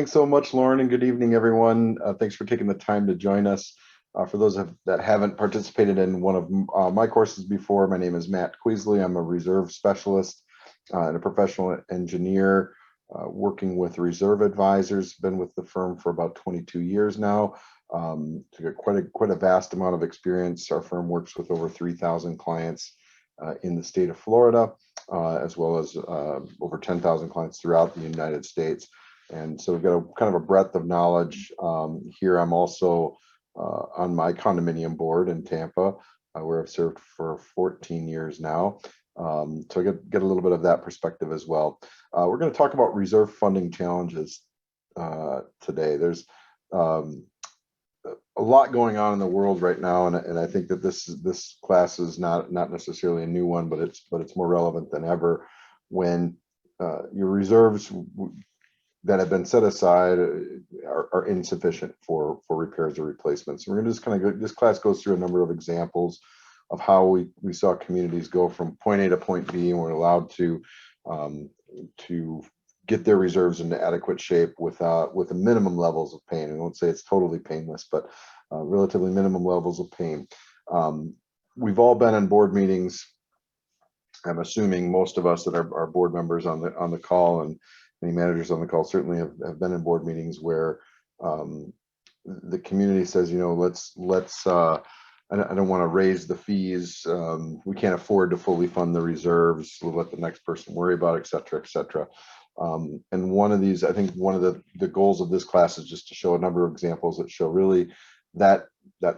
Thanks so much, Lauren, and good evening, everyone. Thanks for taking the time to join us. For those that haven't participated in one of my courses before, my name is Matt Queasley. I'm a reserve specialist and a professional engineer working with reserve advisors. Been with the firm for about 22 years now. So got quite a vast amount of experience. Our firm works with over 3,000 clients in the state of Florida, as well as over 10,000 clients throughout the United States. And so we've got a kind of a breadth of knowledge here. I'm also on my condominium board in Tampa, where I've served for 14 years now. So I get a little bit of that perspective as well. We're going to talk about reserve funding challenges today. There's a lot going on in the world right now, and I think that this class is not necessarily a new one, but it's more relevant than ever when your reserves that have been set aside are insufficient for repairs or replacements. And we're going to just kind of this class goes through a number of examples of how we saw communities go from point A to point B, and we're allowed to get their reserves into adequate shape with the minimum levels of pain. And I won't say it's totally painless, but relatively minimum levels of pain. We've all been in board meetings. I'm assuming most of us that are board members on the call, and many managers on the call certainly have been in board meetings where the community says, you know, let's I don't want to raise the fees. We can't afford to fully fund the reserves. We'll let the next person worry about it, et cetera, et cetera. And one of these, I think one of the goals of this class is just to show a number of examples that show really that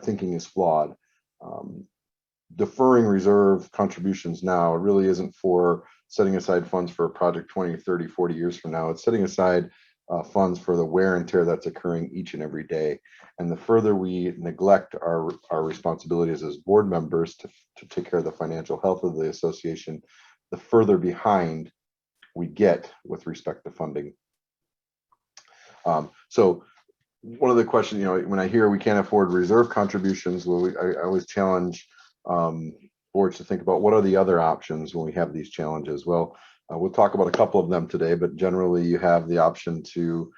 thinking is flawed. Deferring reserve contributions now really isn't for setting aside funds for a project 20, 30, 40 years from now. It's setting aside funds for the wear and tear that's occurring each and every day. And the further we neglect our responsibilities as board members to take care of the financial health of the association, the further behind we get with respect to funding. So one of the questions, you know, when I hear we can't afford reserve contributions, well, I always challenge boards to think about what are the other options when we have these challenges. Well, we'll talk about a couple of them today, but generally you have the option to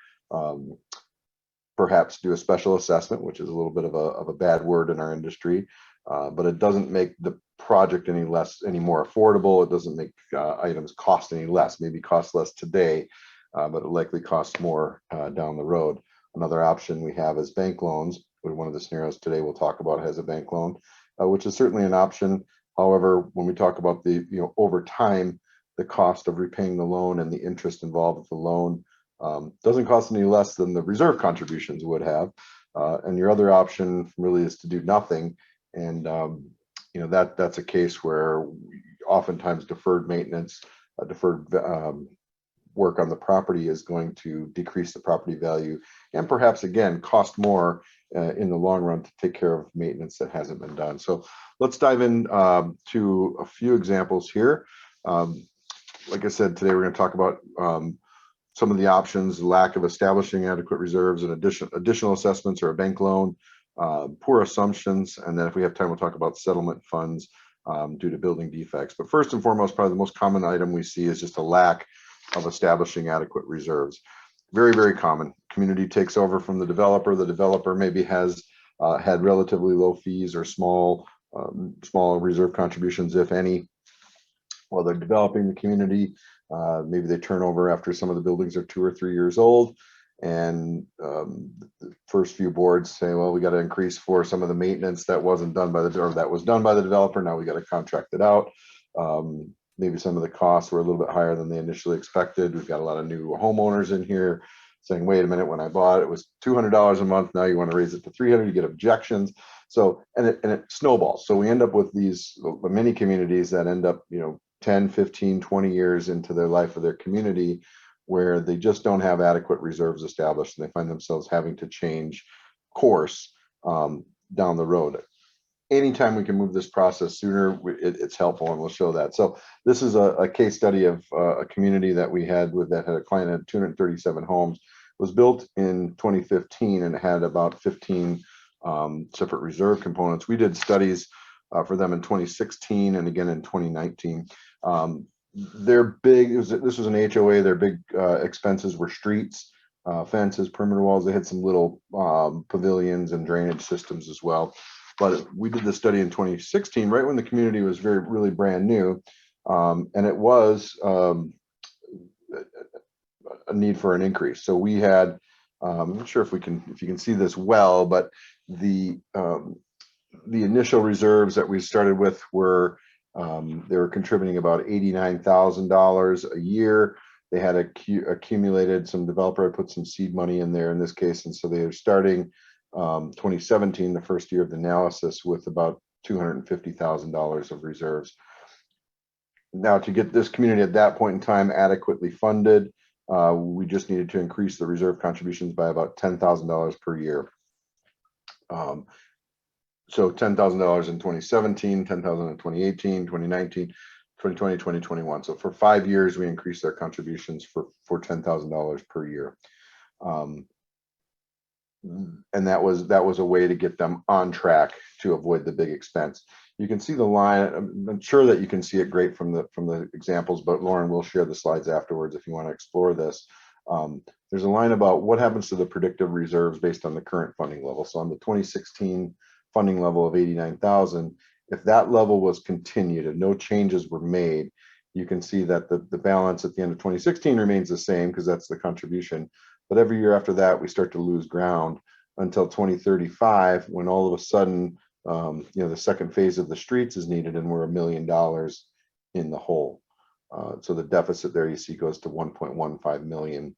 perhaps do a special assessment, which is a little bit of a bad word in our industry, but it doesn't make the project any more affordable. It doesn't make items cost any less. Maybe cost less today, but it likely costs more down the road. Another option we have is bank loans. One of the scenarios today we'll talk about has a bank loan, which is certainly an option. However, when we talk about over time, the cost of repaying the loan and the interest involved with the loan doesn't cost any less than the reserve contributions would have. And your other option really is to do nothing. And that's a case where oftentimes deferred maintenance, deferred work on the property is going to decrease the property value and perhaps again cost more in the long run to take care of maintenance that hasn't been done. So let's dive in to a few examples here. Like I said, today we're going to talk about some of the options: lack of establishing adequate reserves and additional assessments or a bank loan, poor assumptions, and then if we have time, we'll talk about settlement funds due to building defects. But first and foremost, probably the most common item we see is just a lack of establishing adequate reserves. Very, very common. Community takes over from the developer. The developer maybe has had relatively low fees or small reserve contributions, if any, while they're developing the community. Maybe they turn over after some of the buildings are 2 or 3 years old, and the first few boards say, well, we got to increase for some of the maintenance that wasn't done by that was done by the developer. Now we got to contract it out. Maybe some of the costs were a little bit higher than they initially expected. We've got a lot of new homeowners in here saying, wait a minute, when I bought it was $200 a month. Now you want to raise it to $300, you get objections. So, and it snowballs. So we end up with these many communities that end up, 10, 15, 20 years into their life of their community where they just don't have adequate reserves established, and they find themselves having to change course down the road. Anytime we can move this process sooner, it's helpful, and we'll show that. So this is a case study of a community that we had that had a client that had 237 homes. It was built in 2015 and had about 15 separate reserve components. We did studies for them in 2016 and again in 2019. This was an HOA. Their big expenses were streets, fences, perimeter walls. They had some little pavilions and drainage systems as well. But we did this study in 2016, right when the community was really brand new, and it was a need for an increase. So we had, I'm not sure if you can see this well, but the initial reserves that we started with were they were contributing about $89,000 a year. They had accumulated, some developer had put some seed money in there in this case, and so they are starting 2017, the first year of the analysis, with about $250,000 of reserves. Now, to get this community at that point in time adequately funded, we just needed to increase the reserve contributions by about $10,000 per year. So $10,000 in 2017, $10,000 in 2018, 2019, 2020, 2021. So for 5 years, we increased our contributions for $10,000 per year. And that was a way to get them on track to avoid the big expense. You can see the line. I'm sure that you can see it great from the examples, but Lauren will share the slides afterwards if you want to explore this. There's a line about what happens to the predictive reserves based on the current funding level. So on the 2016 funding level of 89,000, if that level was continued and no changes were made, you can see that the balance at the end of 2016 remains the same because that's the contribution. But every year after that, we start to lose ground until 2035, when all of a sudden, the second phase of the streets is needed, and we're $1 million in the hole. So the deficit there you see goes to 1.15 million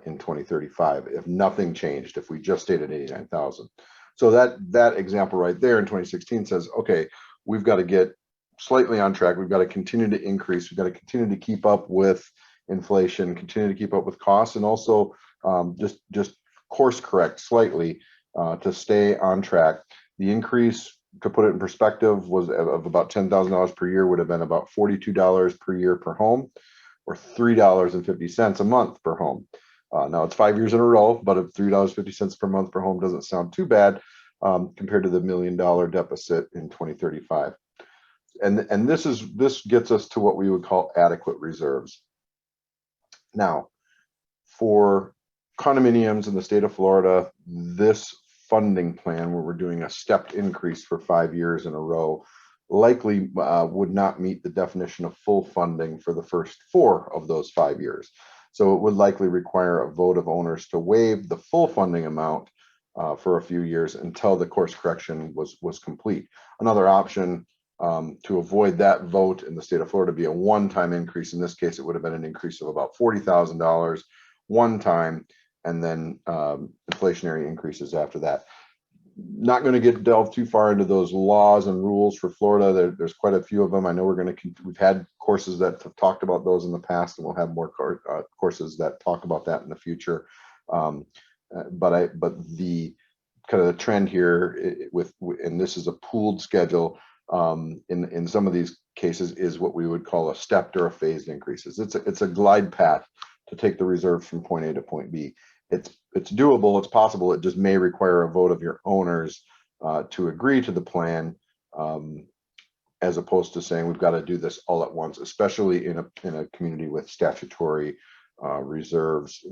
in 2035 if nothing changed, if we just stayed at 89,000. So that example right there in 2016 says, okay, we've got to get slightly on track. We've got to continue to increase. We've got to continue to keep up with inflation, continue to keep up with costs, and also just course correct slightly to stay on track. The increase, to put it in perspective, was of about $10,000 per year, would have been about $42 per year per home, or $3.50 a month per home. Now it's 5 years in a row, but at $3.50 per month per home doesn't sound too bad compared to the $1 million deficit in 2035. And this gets us to what we would call adequate reserves. Now, for condominiums in the state of Florida, this funding plan, where we're doing a stepped increase for 5 years in a row, likely would not meet the definition of full funding for the first 4 of those 5 years. So it would likely require a vote of owners to waive the full funding amount for a few years until the course correction was complete. Another option to avoid that vote in the state of Florida be a one-time increase. In this case, it would have been an increase of about $40,000 one time, and then inflationary increases after that. Not going to delve too far into those laws and rules for Florida. There's quite a few of them. I know we've had courses that have talked about those in the past, and we'll have more courses that talk about that in the future. But the kind of the trend here and this is a pooled schedule in some of these cases, is what we would call a stepped or a phased increases. It's a glide path to take the reserves from point A to point B. It's doable, it's possible. It just may require a vote of your owners to agree to the plan, as opposed to saying we've got to do this all at once, especially in a community with statutory reserves,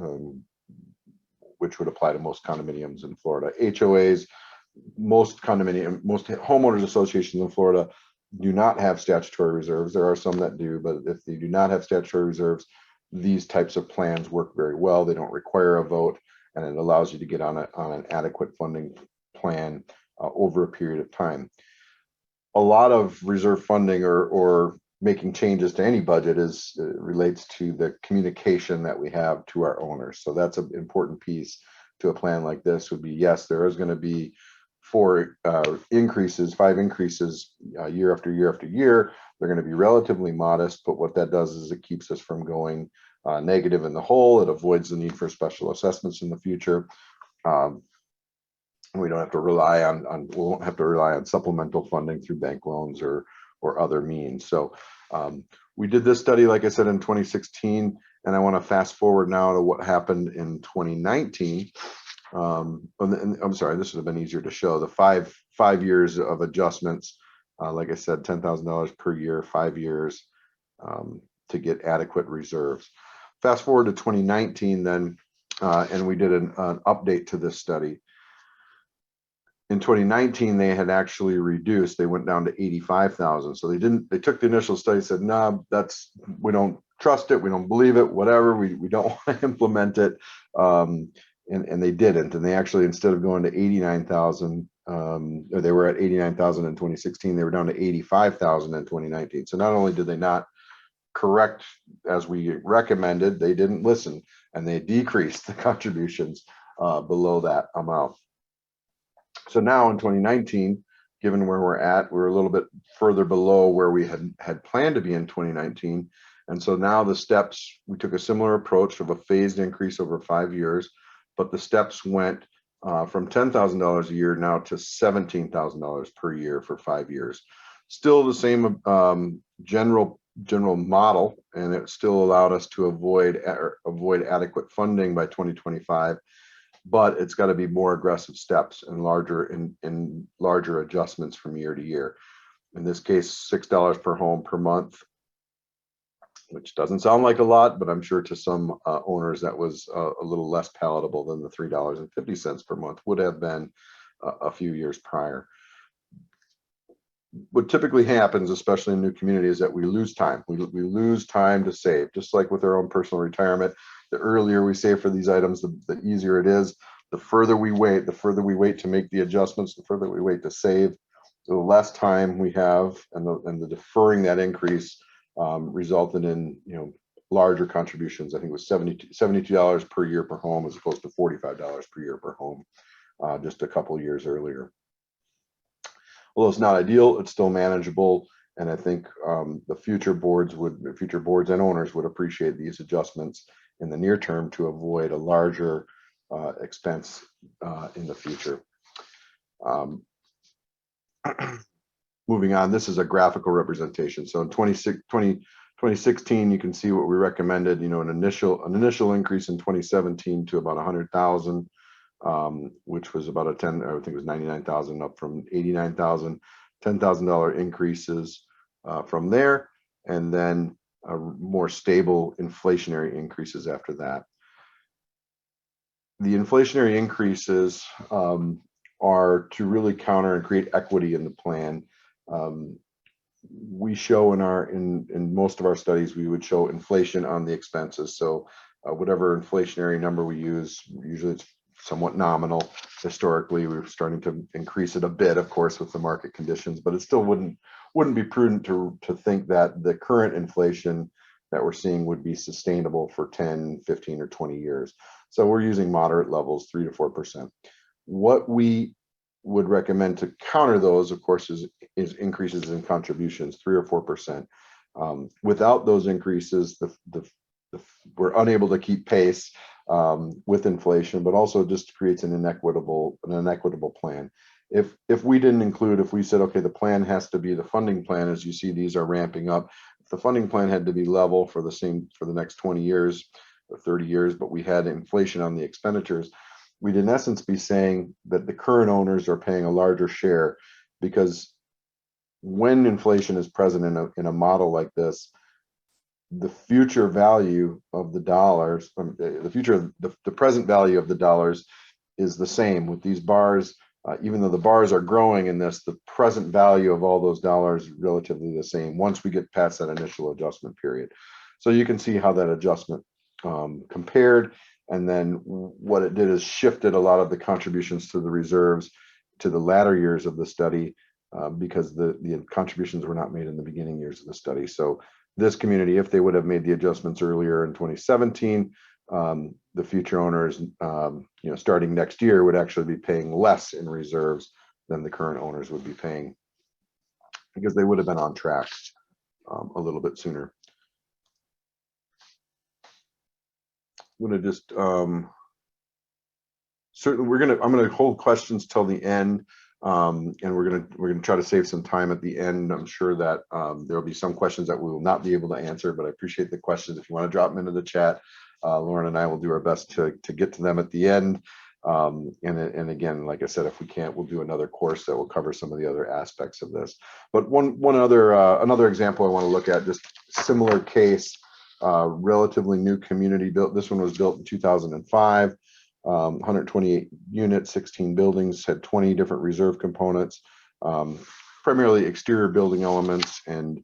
which would apply to most condominiums in Florida. HOAs, most homeowners associations in Florida do not have statutory reserves. There are some that do, but if they do not have statutory reserves, these types of plans work very well. They don't require a vote, and it allows you to get on an adequate funding plan over a period of time. A lot of reserve funding or making changes to any budget relates to the communication that we have to our owners. So that's an important piece to a plan like this. Would be, yes, there is going to be 5 increases year after year after year. They're going to be relatively modest, but what that does is it keeps us from going negative in the hole. It avoids the need for special assessments in the future. We don't have to rely we won't have to rely on supplemental funding through bank loans or other means. So we did this study, like I said, in 2016, and I want to fast forward now to what happened in 2019. I'm sorry, this would have been easier to show. The five years of adjustments, like I said, $10,000 per year, 5 years to get adequate reserves. Fast forward to 2019, then and we did an update to this study. In 2019, they had actually reduced. They went down to 85,000. So they took the initial study, said, no, we don't trust it. We don't believe it, whatever. We don't want to implement it. And they didn't. And they actually, instead of going to 89,000, or they were at 89,000 in 2016, they were down to 85,000 in 2019. So not only did they not correct as we recommended, they didn't listen, and they decreased the contributions below that amount. So now in 2019, given where we're at, we're a little bit further below where we had planned to be in 2019. And so now the steps, we took a similar approach of a phased increase over 5 years, but the steps went from $10,000 a year now to $17,000 per year for 5 years. Still the same general model, and it still allowed us to avoid adequate funding by 2025. But it's got to be more aggressive steps and larger adjustments from year to year. In this case, $6 per home per month, which doesn't sound like a lot, but I'm sure to some owners that was a little less palatable than the $3.50 per month would have been a few years prior. What typically happens, especially in new communities, is that we lose time. We lose time to save, just like with our own personal retirement. The earlier we save for these items, the easier it is. The further we wait to make the adjustments, the further we wait to save, the less time we have, and the deferring that increase resulted in larger contributions. I think it was $72 per year per home as opposed to $45 per year per home just a couple of years earlier. Although it's not ideal, it's still manageable, and I think the future boards and owners would appreciate these adjustments in the near term to avoid a larger expense in the future. Moving on, this is a graphical representation. So in 2016, you can see what we recommended. An initial increase in 2017 to about 100,000. Which was about I think it was 99,000 up from 89,000, $10,000 increases from there, and then more stable inflationary increases after that. The inflationary increases are to really counter and create equity in the plan. We show in most of our studies, we would show inflation on the expenses. So whatever inflationary number we use, usually it's somewhat nominal. Historically, we're starting to increase it a bit, of course, with the market conditions, but it still wouldn't be prudent to think that the current inflation that we're seeing would be sustainable for 10, 15, or 20 years. So we're using moderate levels, 3 to 4%. What we would recommend to counter those, of course, is increases in contributions, 3 or 4%. Without those increases, we're unable to keep pace with inflation, but also just creates an inequitable plan. If we didn't include, if we said, okay, the plan has to be the funding plan, as you see, these are ramping up. If the funding plan had to be level for the next 20 years or 30 years, but we had inflation on the expenditures, we'd in essence be saying that the current owners are paying a larger share, because when inflation is present in a model like this, the future value of the dollars, the present value of the dollars is the same with these bars. Even though the bars are growing in this, the present value of all those dollars is relatively the same once we get past that initial adjustment period. So you can see how that adjustment compared, and then what it did is shifted a lot of the contributions to the reserves to the latter years of the study, because the contributions were not made in the beginning years of the study. So this community, if they would have made the adjustments earlier in 2017, the future owners, starting next year, would actually be paying less in reserves than the current owners would be paying, because they would have been on track a little bit sooner. I'm going to just certainly I'm going to hold questions till the end. And we're gonna try to save some time at the end. I'm sure that there will be some questions that we will not be able to answer, but I appreciate the questions. If you want to drop them into the chat, Lauren and I will do our best to get to them at the end. And again, like I said, if we can't, we'll do another course that will cover some of the other aspects of this. But another example I want to look at, just similar case. Relatively new community built. This one was built in 2005. 128 units, 16 buildings, had 20 different reserve components, primarily exterior building elements and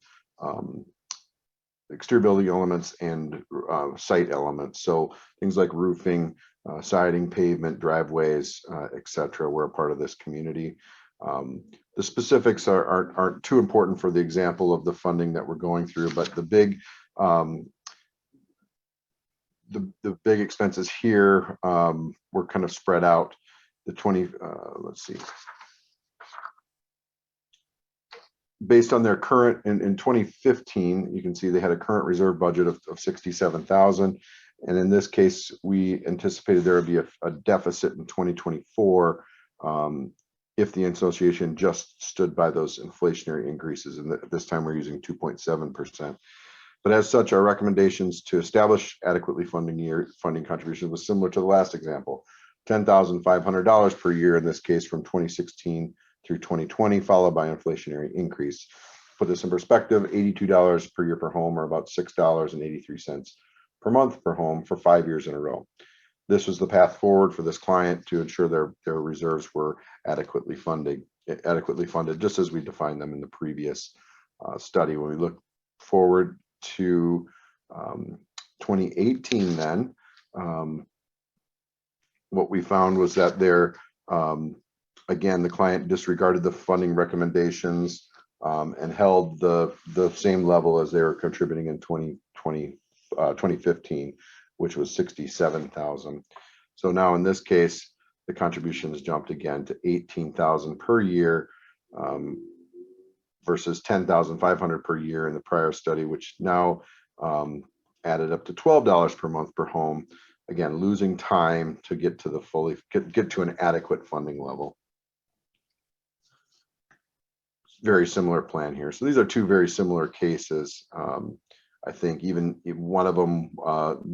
site elements. So things like roofing, siding, pavement, driveways, etc., were a part of this community. The specifics aren't too important for the example of the funding that we're going through, but the big expenses here were kind of spread out. The 20, let's see, based on their current, in 2015, you can see they had a current reserve budget of 67,000. And in this case, we anticipated there would be a deficit in 2024 if the association just stood by those inflationary increases. And at this time, we're using 2.7%. But as such, our recommendations to establish adequately funding contributions was similar to the last example, $10,500 per year in this case from 2016 through 2020, followed by inflationary increase. Put this in perspective, $82 per year per home, or about $6.83 per month per home for 5 years in a row. This was the path forward for this client to ensure their reserves were adequately funded, just as we defined them in the previous study. When we look forward to 2018, then what we found was that again, the client disregarded the funding recommendations and held the same level as they were contributing in 2015, which was 67,000. So now in this case, the contributions jumped again to 18,000 per year versus 10,500 per year in the prior study, which now added up to $12 per month per home. Again, losing time to get to get to an adequate funding level. Very similar plan here. So these are two very similar cases. I think even one of them,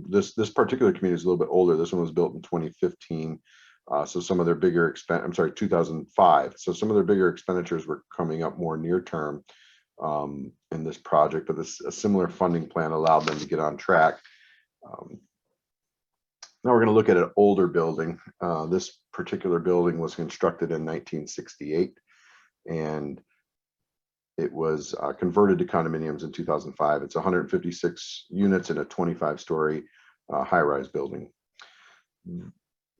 this particular community is a little bit older. This one was built in 2015. So some of their bigger 2005. So some of their bigger expenditures were coming up more near term in this project, but a similar funding plan allowed them to get on track. Now we're going to look at an older building. This particular building was constructed in 1968, and it was converted to condominiums in 2005. It's 156 units in a 25-story high-rise building.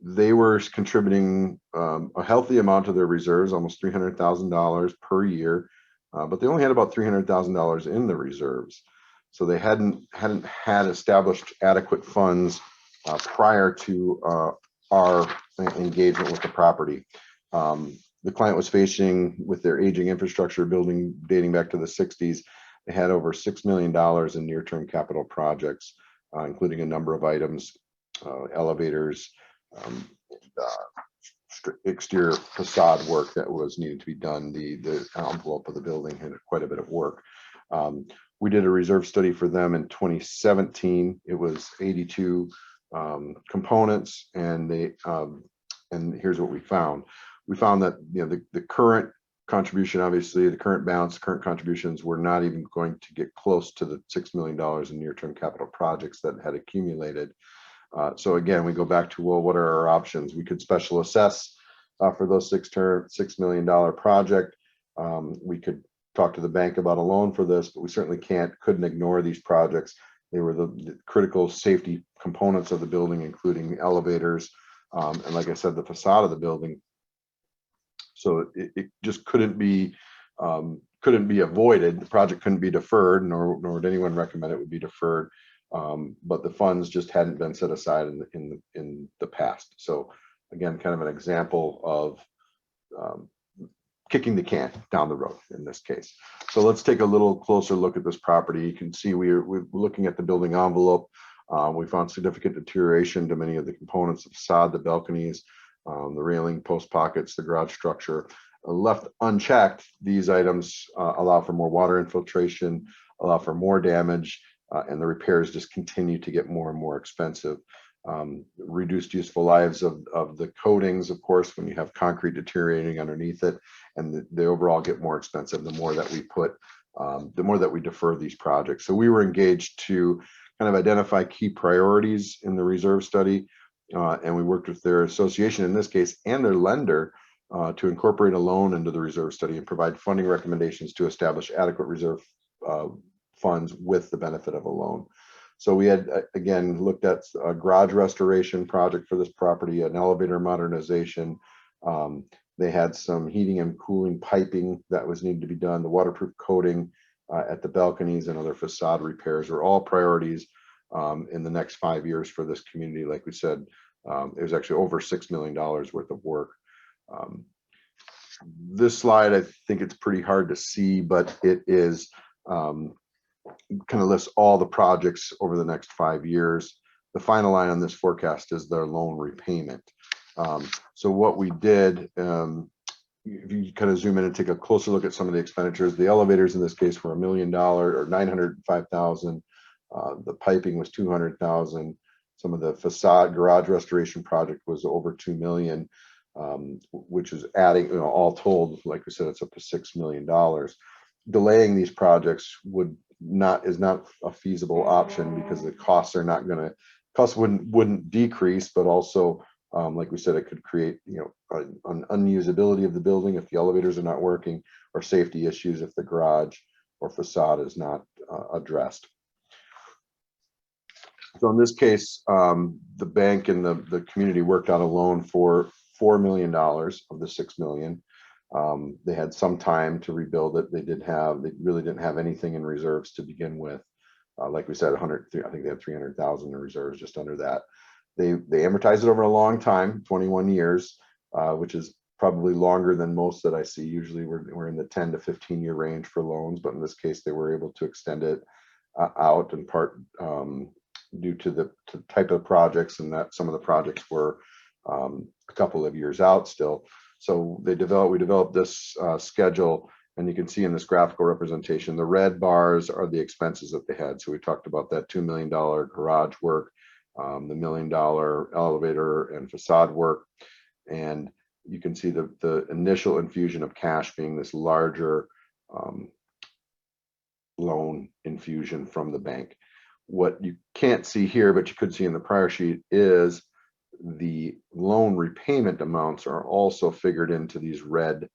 They were contributing a healthy amount of their reserves, almost $300,000 per year, but they only had about $300,000 in the reserves. So they hadn't had established adequate funds prior to our engagement with the property. The client was facing, with their aging infrastructure building dating back to the 60s, they had over $6 million in near-term capital projects, including a number of items, elevators, exterior facade work that was needed to be done. The envelope of the building had quite a bit of work. We did a reserve study for them in 2017. It was 82 components, and here's what we found. We found that the current contribution, obviously the current balance, current contributions were not even going to get close to the $6 million in near-term capital projects that had accumulated. So again, we go back to, well, what are our options? We could special assess for those $6 million project. We could talk to the bank about a loan for this, but we certainly couldn't ignore these projects. They were the critical safety components of the building, including elevators, and like I said, the facade of the building. So it just couldn't be avoided. The project couldn't be deferred, nor would anyone recommend it would be deferred. But the funds just hadn't been set aside in the past. So again, kind of an example of kicking the can down the road in this case. So let's take a little closer look at this property. You can see we're looking at the building envelope. We found significant deterioration to many of the components, the facade, the balconies, the railing, post pockets, the garage structure. Left unchecked, these items allow for more water infiltration, allow for more damage, and the repairs just continue to get more and more expensive. Reduced useful lives of the coatings, of course, when you have concrete deteriorating underneath it, and they overall get more expensive the more that we defer these projects. So we were engaged to kind of identify key priorities in the reserve study. And we worked with their association in this case and their lender to incorporate a loan into the reserve study and provide funding recommendations to establish adequate reserve funds with the benefit of a loan. So we had, again, looked at a garage restoration project for this property, an elevator modernization. They had some heating and cooling piping that was needed to be done, the waterproof coating at the balconies, and other facade repairs are all priorities in the next 5 years for this community. Like we said, it was actually over $6 million worth of work. This slide, I think it's pretty hard to see, but it is kind of lists all the projects over the next 5 years. The final line on this forecast is their loan repayment. So what we did, if you kind of zoom in and take a closer look at some of the expenditures, the elevators in this case were $1 million or $905,000. The piping was $200,000. Some of the facade garage restoration project was over $2 million, which is adding, you know, all told, like we said, it's up to $6 million. Delaying these projects is not a feasible option because the costs are not going to, costs wouldn't decrease, but also like we said, it could create, you know, an unusability of the building if the elevators are not working, or safety issues if the garage or facade is not addressed. So in this case, the bank and the community worked out a loan for $4 million of the $6 million. They had some time to rebuild it. They really didn't have anything in reserves to begin with. Like we said, I think they had 300,000 in reserves, just under that. They amortized it over a long time, 21 years, which is probably longer than most that I see. Usually we're in the 10 to 15 year range for loans, but in this case, they were able to extend it out, in part due to the type of projects, and that some of the projects were a couple of years out still. So we developed this schedule, and you can see in this graphical representation, the red bars are the expenses that they had. So we talked about that $2 million garage work, the $1 million elevator and facade work, and you can see the initial infusion of cash being this larger loan infusion from the bank. What you can't see here, but you could see in the prior sheet, is the loan repayment amounts are also figured into these red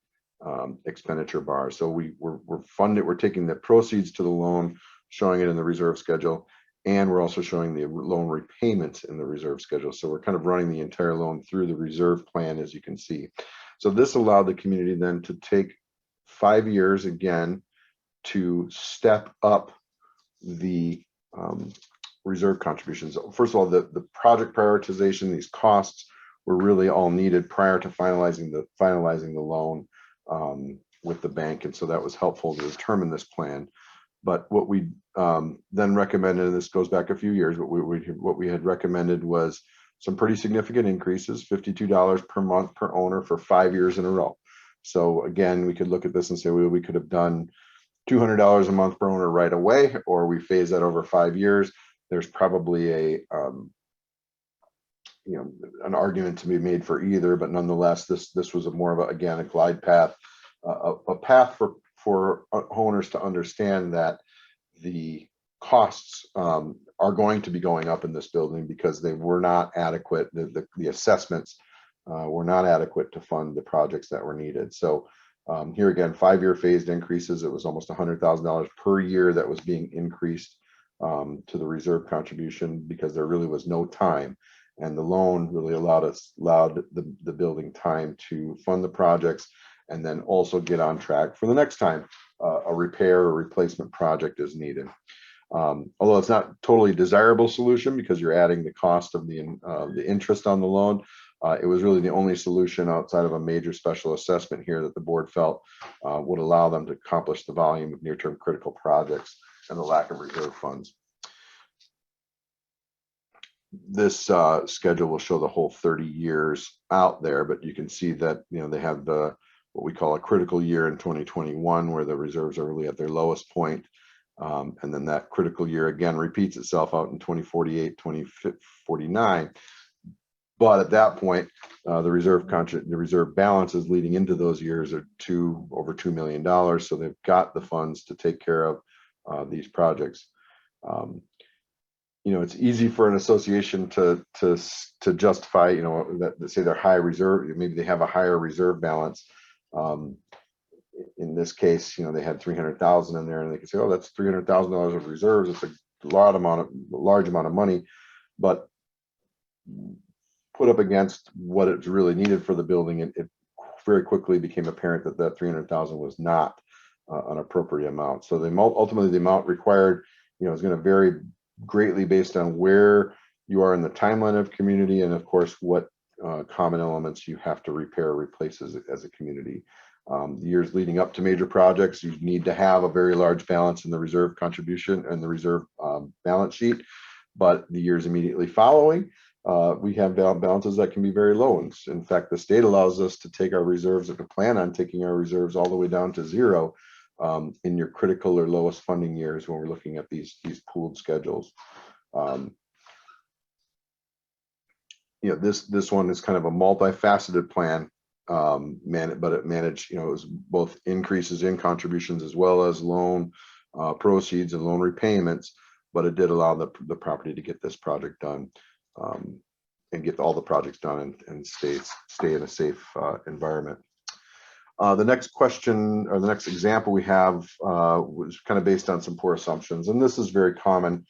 expenditure bars. So we're taking the proceeds to the loan, showing it in the reserve schedule, and we're also showing the loan repayments in the reserve schedule. So we're kind of running the entire loan through the reserve plan, as you can see. So this allowed the community then to take 5 years again to step up the reserve contributions. First of all, the project prioritization, these costs were really all needed prior to finalizing the loan with the bank, and so that was helpful to determine this plan. But what we then recommended, and this goes back a few years, but what we had recommended was some pretty significant increases, $52 per month per owner for 5 years in a row. So again, we could look at this and say, well, we could have done $200 a month per owner right away, or we phase that over 5 years. There's probably an argument to be made for either, but nonetheless, this was more of a glide path, a path for owners to understand that the costs are going to be going up in this building because they were not adequate. The assessments were not adequate to fund the projects that were needed. So here again, 5 year phased increases. It was almost $100,000 per year that was being increased to the reserve contribution because there really was no time, and the loan really allowed the building time to fund the projects and then also get on track for the next time a repair or replacement project is needed. Although it's not totally desirable solution because you're adding the cost of the interest on the loan, it was really the only solution outside of a major special assessment here that the board felt would allow them to accomplish the volume of near-term critical projects and the lack of reserve funds. This schedule will show the whole 30 years out there, but you can see that they have what we call a critical year in 2021, where the reserves are really at their lowest point. And then that critical year again repeats itself out in 2048, 2049. But at that point, the reserve balances leading into those years are over $2 million. So they've got the funds to take care of these projects. it's easy for an association to justify, that say they're high reserve, maybe they have a higher reserve balance. In this case, they had 300,000 in there, and they could say, "Oh, that's $300,000 of reserves. It's a large amount of money," but put up against what it's really needed for the building, it very quickly became apparent that that 300,000 was not an appropriate amount. So ultimately the amount required, is going to vary greatly based on where you are in the timeline of community, and of course what common elements you have to repair or replace as a community. The years leading up to major projects, you need to have a very large balance in the reserve contribution and the reserve balance sheet. But the years immediately following, we have balances that can be very low. And in fact, the state allows us to take our reserves, if we plan on taking our reserves all the way down to zero in your critical or lowest funding years when we're looking at these pooled schedules. This one is kind of a multifaceted plan, but it managed, it was both increases in contributions as well as loan proceeds and loan repayments, but it did allow the property to get this project done and get all the projects done and stay in a safe environment. The next question, or the next example we have, was kind of based on some poor assumptions, and this is very common.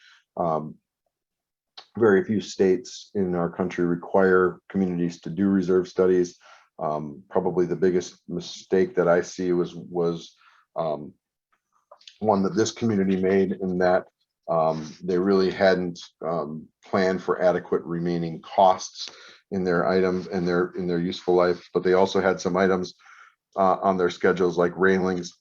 Very few states in our country require communities to do reserve studies. Probably the biggest mistake that I see was one that this community made, in that they really hadn't planned for adequate remaining costs in their items and in their useful life, but they also had some items on their schedules like railings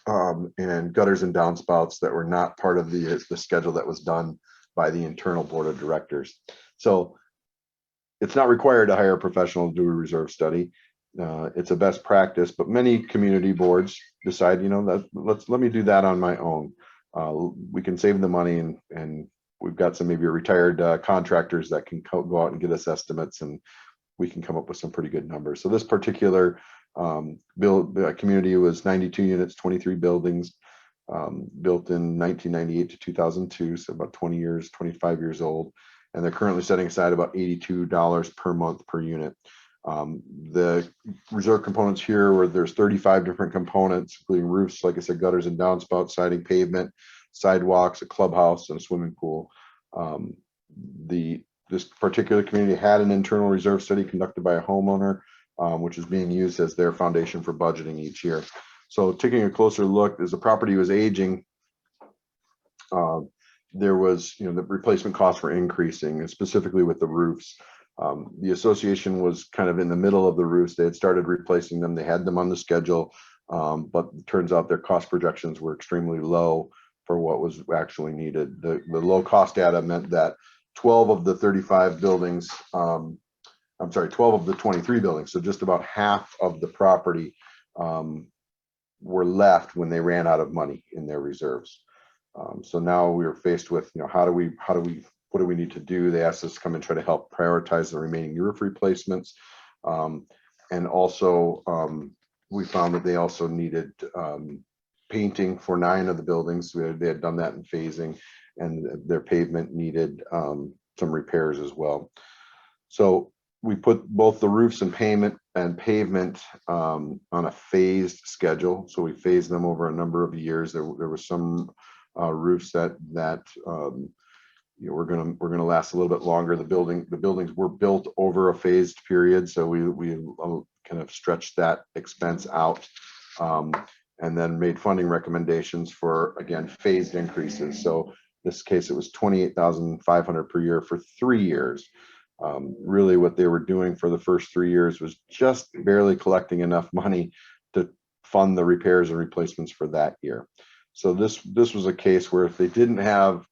and gutters and downspouts that were not part of the schedule that was done by the internal board of directors. So it's not required to hire a professional to do a reserve study. It's a best practice, but many community boards decide, that let me do that on my own. We can save the money, and we've got some maybe retired contractors that can go out and get us estimates, and we can come up with some pretty good numbers. So this particular community was 92 units, 23 buildings, built in 1998 to 2002, so about 25 years old, and they're currently setting aside about $82 per month per unit. The reserve components here, where there's 35 different components, including roofs, like I said, gutters and downspouts, siding, pavement, sidewalks, a clubhouse, and a swimming pool. This particular community had an internal reserve study conducted by a homeowner, which is being used as their foundation for budgeting each year. So taking a closer look, as the property was aging, there was, the replacement costs were increasing, and specifically with the roofs. The association was kind of in the middle of the roofs. They had started replacing them. They had them on the schedule, but it turns out their cost projections were extremely low for what was actually needed. The low cost data meant that 12 of the 35 buildings, 12 of the 23 buildings, so just about half of the property were left when they ran out of money in their reserves. So now we were faced with, what do we need to do? They asked us to come and try to help prioritize the remaining roof replacements. And also, we found that they also needed painting for 9 of the buildings. They had done that in phasing, and their pavement needed some repairs as well. So we put both the roofs and pavement on a phased schedule. So we phased them over a number of years. There were some roofs that we're going to last a little bit longer. The buildings were built over a phased period, so we kind of stretched that expense out, and then made funding recommendations for, again, phased increases. So in this case, it was $28,500 per year for 3 years. Really, what they were doing for the first 3 years was just barely collecting enough money to fund the repairs and replacements for that year. So this was a case where if they didn't have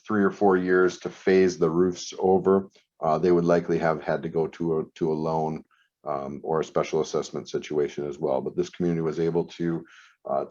3 or 4 years to phase the roofs over, they would likely have had to go to a loan or a special assessment situation as well. But this community was able to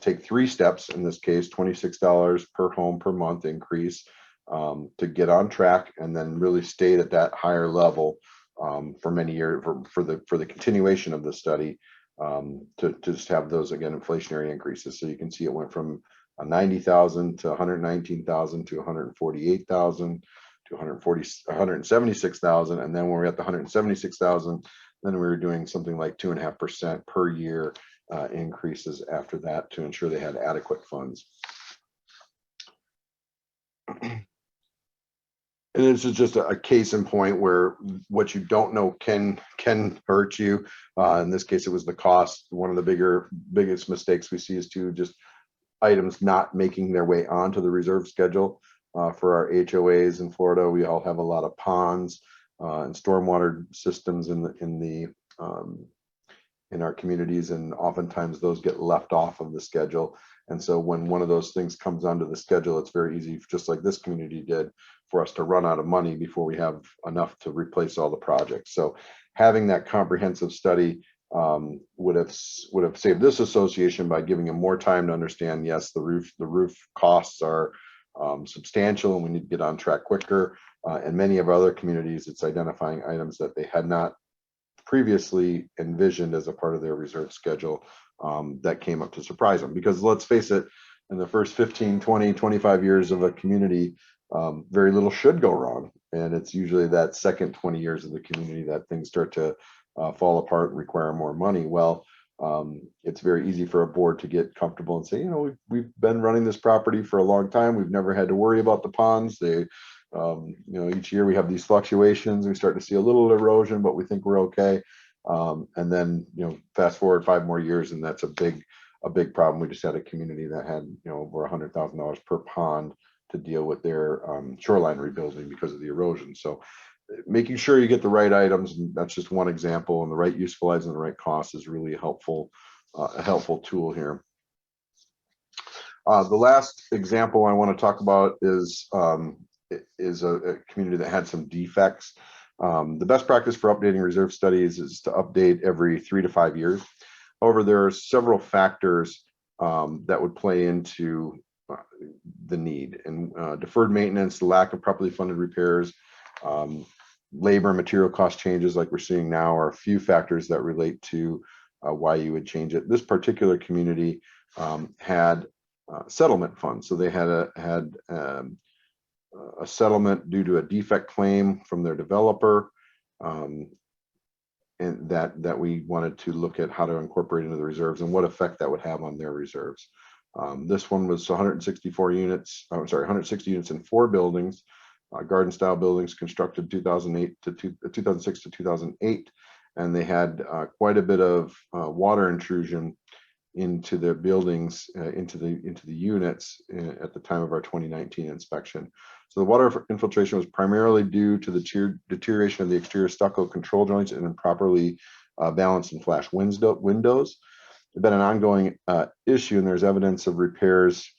take 3 steps, in this case, $26 per home per month increase, to get on track, and then really stayed at that higher level for many years for the continuation of the study, to just have those, again, inflationary increases. So you can see it went from 90,000 to 119,000 to 148,000 to 176,000. And then when we're at the 176,000, then we were doing something like 2.5% per year increases after that to ensure they had adequate funds. And this is just a case in point where what you don't know can hurt you. In this case, it was the cost. One of the biggest mistakes we see is just items not making their way onto the reserve schedule. For our HOAs in Florida, we all have a lot of ponds and stormwater systems in our communities, and oftentimes those get left off of the schedule. And so when one of those things comes onto the schedule, it's very easy, just like this community did, for us to run out of money before we have enough to replace all the projects. So having that comprehensive study would have saved this association by giving them more time to understand, yes, the roof costs are substantial and we need to get on track quicker. And many of our other communities, it's identifying items that they had not previously envisioned as a part of their reserve schedule that came up to surprise them. Because let's face it, in the first 15, 20, 25 years of a community, very little should go wrong. And it's usually that second 20 years of the community that things start to fall apart and require more money. Well, it's very easy for a board to get comfortable and say, we've been running this property for a long time. We've never had to worry about the ponds. Each year we have these fluctuations. We start to see a little erosion, but we think we're okay. And then, fast forward 5 more years, and that's a big problem. We just had a community that had, over $100,000 per pond to deal with their shoreline rebuilding because of the erosion. So making sure you get the right items, and that's just one example, and the right useful items and the right cost is really a helpful tool here. The last example I want to talk about is a community that had some defects. The best practice for updating reserve studies is to update every 3 to 5 years. However, there are several factors that would play into the need, and deferred maintenance, the lack of properly funded repairs, labor and material cost changes like we're seeing now are a few factors that relate to why you would change it. This particular community had settlement funds. So they had a settlement due to a defect claim from their developer, and that we wanted to look at how to incorporate into the reserves and what effect that would have on their reserves. This one was 164 units, 160 units in 4 buildings, garden style buildings constructed 2006 to 2008. And they had quite a bit of water intrusion into their buildings, into the units at the time of our 2019 inspection. So the water infiltration was primarily due to the deterioration of the exterior stucco control joints and improperly balanced and flash windows. It's been an ongoing issue, and there's evidence of repairs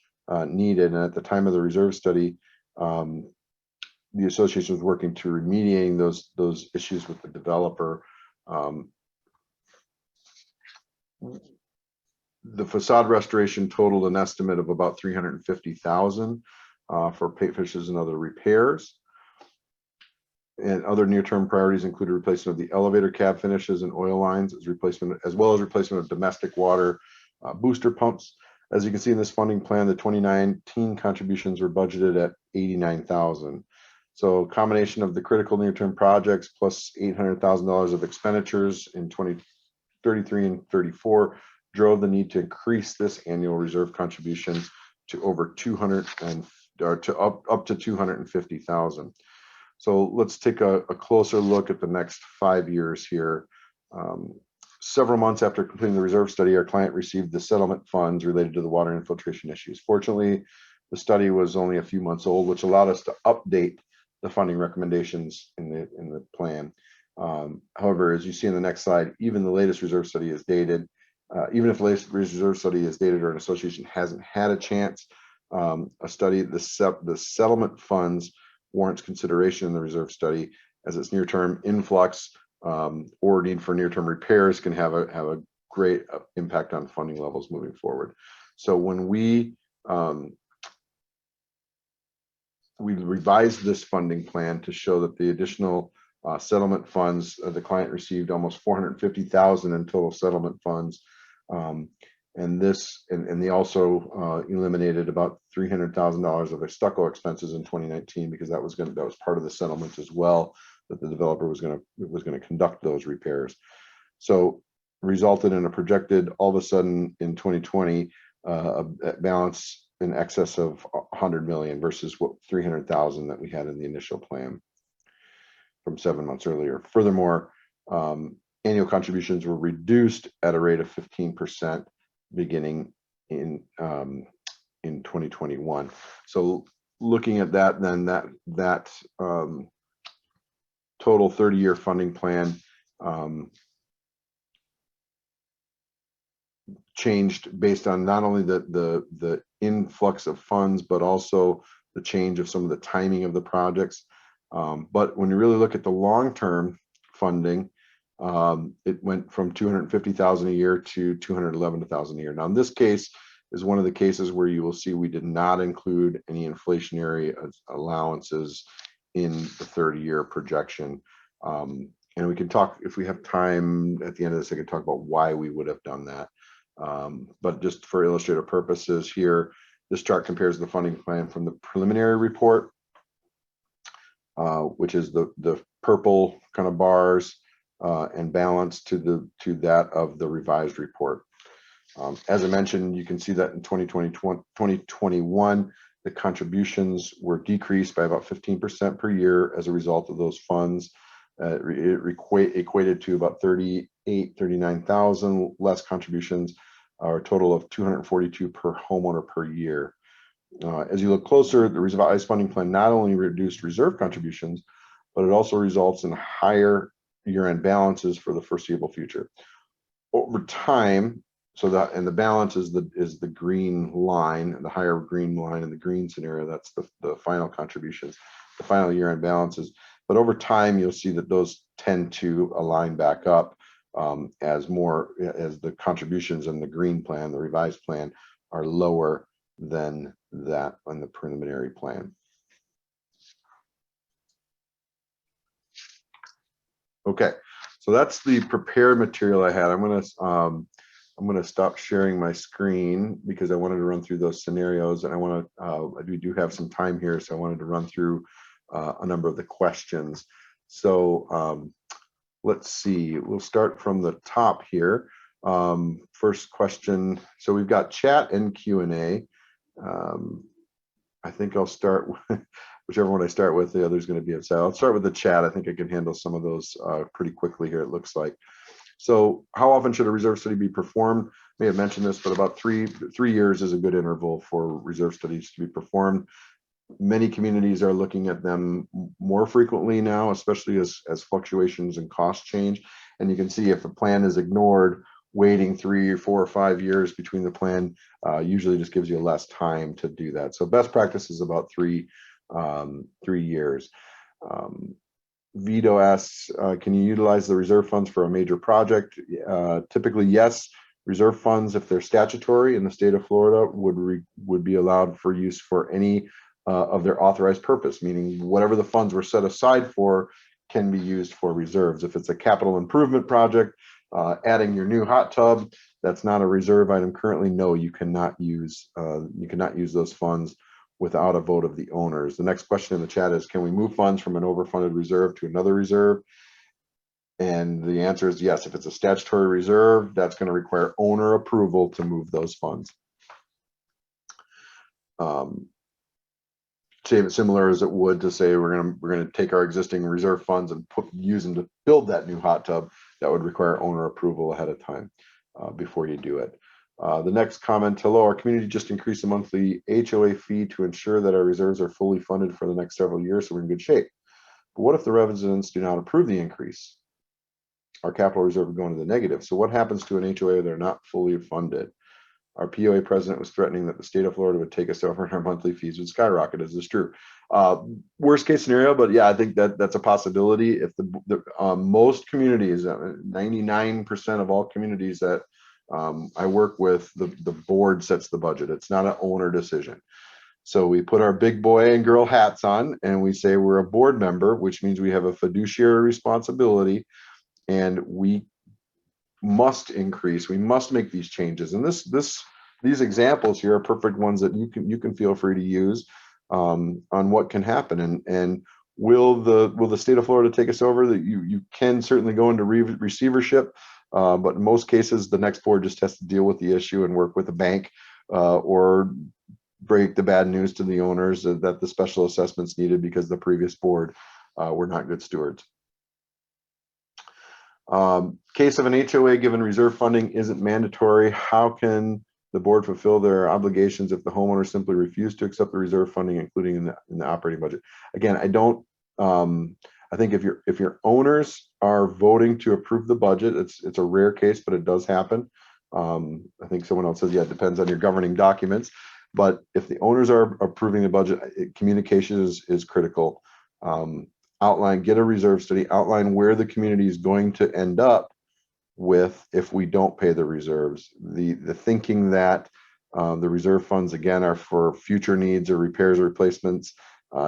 needed. And at the time of the reserve study, the association was working to remediating those issues with the developer. The facade restoration totaled an estimate of about $350,000 for paint finishes and other repairs. And other near-term priorities included replacement of the elevator cab finishes and oil lines, as well as replacement of domestic water booster pumps. As you can see in this funding plan, the 2019 contributions were budgeted at $89,000. So a combination of the critical near-term projects plus $800,000 of expenditures in 2033 and 34 drove the need to increase this annual reserve contribution to over up to $250,000. So let's take a closer look at the next 5 years here. Several months after completing the reserve study, our client received the settlement funds related to the water infiltration issues. Fortunately, the study was only a few months old, which allowed us to update the funding recommendations in the plan. However, as you see in the next slide, even the latest reserve study is dated. Even if the latest reserve study is dated or an association hasn't had a chance, the settlement funds warrants consideration in the reserve study, as its near-term influx or need for near-term repairs can have a great impact on funding levels moving forward. So when we revised this funding plan to show that the additional settlement funds, the client received almost $450,000 in total settlement funds. And they also eliminated about $300,000 of their stucco expenses in 2019 because that was part of the settlement as well, that the developer was going to conduct those repairs. So resulted in a projected, all of a sudden in 2020, a balance in excess of 100 million versus what 300,000 that we had in the initial plan from 7 months earlier. Furthermore, annual contributions were reduced at a rate of 15% beginning in 2021. So looking at that, then that total 30-year funding plan changed based on not only the influx of funds, but also the change of some of the timing of the projects. But when you really look at the long-term funding, it went from 250,000 a year to 211,000 a year. Now, in this case is one of the cases where you will see we did not include any inflationary allowances in the 30-year projection. And we can talk, if we have time at the end of this, I can talk about why we would have done that. But just for illustrative purposes here, this chart compares the funding plan from the preliminary report, which is the purple kind of bars, and balance to that of the revised report. As I mentioned, you can see that in 2021, the contributions were decreased by about 15% per year as a result of those funds. It equated to about 39,000 less contributions, or a total of 242 per homeowner per year. As you look closer, the revised funding plan not only reduced reserve contributions, but it also results in higher year-end balances for the foreseeable future. Over time, so that, and the balance is the green line, the higher green line in the green scenario, that's the final contributions, the final year-end balances. But over time, you'll see that those tend to align back up as the contributions in the green plan, the revised plan, are lower than that on the preliminary plan. Okay, so that's the prepared material I had. I'm gonna stop sharing my screen because I wanted to run through those scenarios, and we do have some time here, so I wanted to run through a number of the questions. So let's see, we'll start from the top here. First question, so we've got chat and Q&A. I think I'll start with whichever one I start with, the other's going to be upset. I'll start with the chat. I think I can handle some of those pretty quickly here, it looks like. So how often should a reserve study be performed? I may have mentioned this, but about three years is a good interval for reserve studies to be performed. Many communities are looking at them more frequently now, especially as fluctuations and costs change. And you can see if a plan is ignored, waiting 3 or 4 or 5 years between the plan usually just gives you less time to do that. So best practice is about 3 years. Vito asks, can you utilize the reserve funds for a major project? Typically, yes. Reserve funds, if they're statutory in the state of Florida, would be allowed for use for any of their authorized purpose, meaning whatever the funds were set aside for can be used for reserves. If it's a capital improvement project, adding your new hot tub, that's not a reserve item currently. No, you cannot use those funds without a vote of the owners. The next question in the chat is, can we move funds from an overfunded reserve to another reserve? And the answer is yes. If it's a statutory reserve, that's going to require owner approval to move those funds. Similar as it would to say we're going to take our existing reserve funds and use them to build that new hot tub. That would require owner approval ahead of time before you do it. The next comment, hello, our community just increased the monthly HOA fee to ensure that our reserves are fully funded for the next several years, so we're in good shape. But what if the residents do not approve the increase? Our capital reserve would go into the negative. So what happens to an HOA if they're not fully funded? Our POA president was threatening that the state of Florida would take us over and our monthly fees would skyrocket. Is this true? Worst case scenario, but yeah, I think that's a possibility. If most communities, 99% of all communities that I work with, the board sets the budget. It's not an owner decision. So we put our big boy and girl hats on and we say we're a board member, which means we have a fiduciary responsibility, and we must increase. We must make these changes. And these examples here are perfect ones that you can feel free to use on what can happen. And will the state of Florida take us over? That you can certainly go into receivership, but in most cases, the next board just has to deal with the issue and work with the bank, or break the bad news to the owners that the special assessments needed because the previous board were not good stewards. Case of an HOA given reserve funding isn't mandatory. How can the board fulfill their obligations if the homeowner simply refused to accept the reserve funding, including in the operating budget? Again, I don't. I think if your owners are voting to approve the budget, it's a rare case, but it does happen. I think someone else says, yeah, it depends on your governing documents. But if the owners are approving the budget, communication is critical. Get a reserve study, outline where the community is going to end up with if we don't pay the reserves. The thinking that the reserve funds, again, are for future needs or repairs or replacements